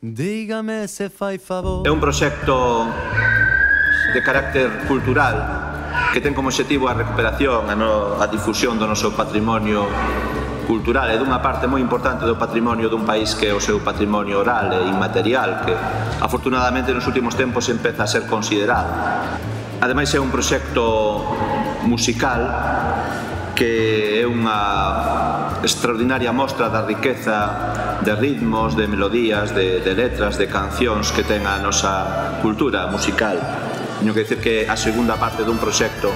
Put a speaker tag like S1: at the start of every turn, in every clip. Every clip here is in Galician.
S1: Dígame se fai favor.
S2: É un proxecto de carácter cultural que ten como obxectivo a recuperación e a difusión do noso patrimonio cultural e dunha parte moi importante do patrimonio dun país que é o seu patrimonio oral e inmaterial, que afortunadamente nos últimos tempos empeza a ser considerado. Ademais é un proxecto musical que é unha extraordinaria mostra da riqueza de ritmos, de melodías, de letras, de cancións que ten a nosa cultura musical. Teño que dicir que a segunda parte dun proxecto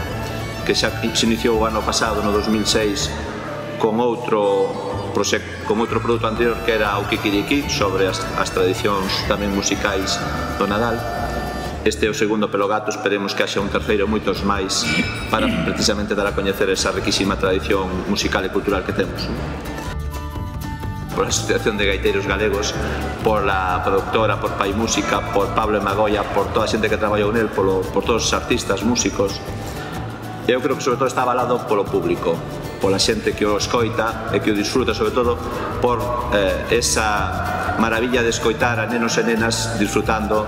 S2: que xa se iniciou o ano pasado, no 2006, con outro produto anterior que era o Kikiriki, sobre as tradicións tamén musicais do Nadal. Este é o segundo Pelo Gato, esperemos que haxa un terceiro e moitos máis para precisamente dar a coñecer esa riquísima tradición musical e cultural que temos. Por a Asociación de Gaiteiros Galegos, por la productora, por Pai Música, por Pablo Magoia, por toda a xente que traballou nel, por todos os artistas, músicos. Eu creo que sobre todo está avalado polo público, pola xente que o escoita e que o disfruta, sobre todo por esa maravilla de escoitar a nenos e nenas disfrutando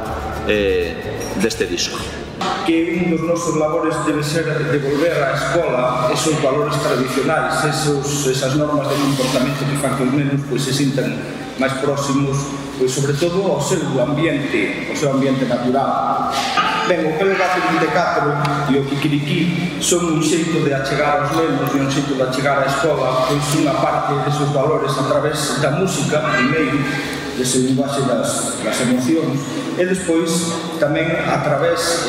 S2: deste disco.
S3: Que un dos nosos labores debe ser devolver á escola esos valores tradicionais, esas normas de comportamento que fan que os nenos se sintan máis próximos, sobre todo ao seu ambiente natural. Ben, o Pelo Gato 24 e o Kikiriki son un xeito de achegar aos nenos e un xeito de achegar á escola unha parte desos valores a través da música, primeiro, dese linguaxe das emocións, e despois tamén a través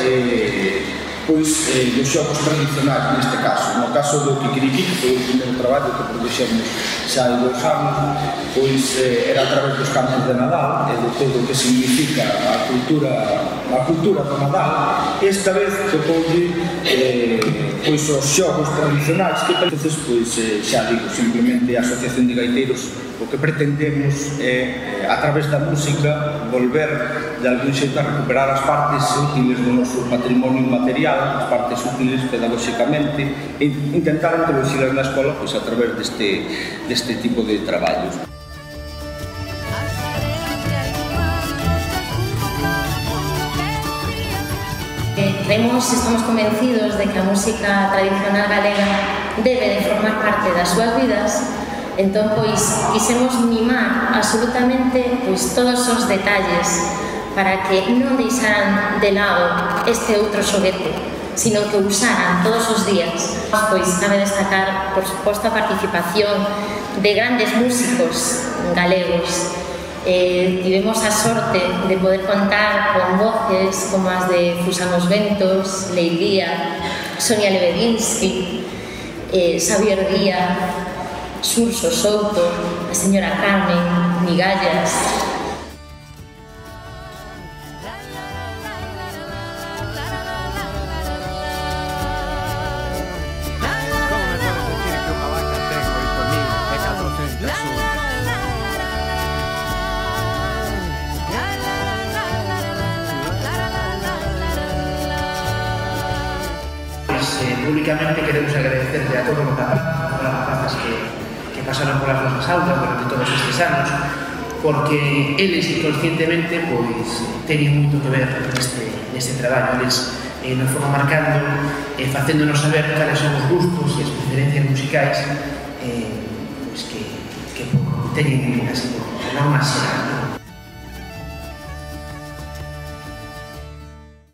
S3: dos xogos tradicionais, neste caso. No caso do Kikiriki, que foi o primeiro traballo que produxemos xa hai 2 anos, era a través dos cantos de Nadal e de todo o que significa a cultura do Nadal. Esta vez tocoulle os xogos tradicionais que entonces, xa digo, simplemente a Asociación de Gaiteiros o que pretendemos é, a través da música, volver de algún xeito a recuperar as partes útiles do noso patrimonio material, as partes útiles pedagóxicamente, e intentar introducilas na escola a través deste tipo de traballos.
S4: Estamos convencidos de que a música tradicional galega debe de formar parte das súas vidas. Entón, quisemos mimar absolutamente todos os detalles para que non deixaran de lado este outro xoguete, sino que o usaran todos os días. Cabe destacar, por suposto, a participación de grandes músicos galegos. Tivemos a sorte de poder contar con voces como as de Fusan os Ventos, Leilía, Sonia Lebedinsky, Xavier Díaz, Xurxo Souto, a señora Carmen, Migallas.
S5: Públicamente queremos agradecerle a todos os rapazas que pasaron polas nosas aulas durante todos estes anos, porque eles inconscientemente teñen moito que ver neste traballo. Eles nos foron marcando, facéndonos saber cales son os gustos e as preferencias musicais que teñen así por norma xeral.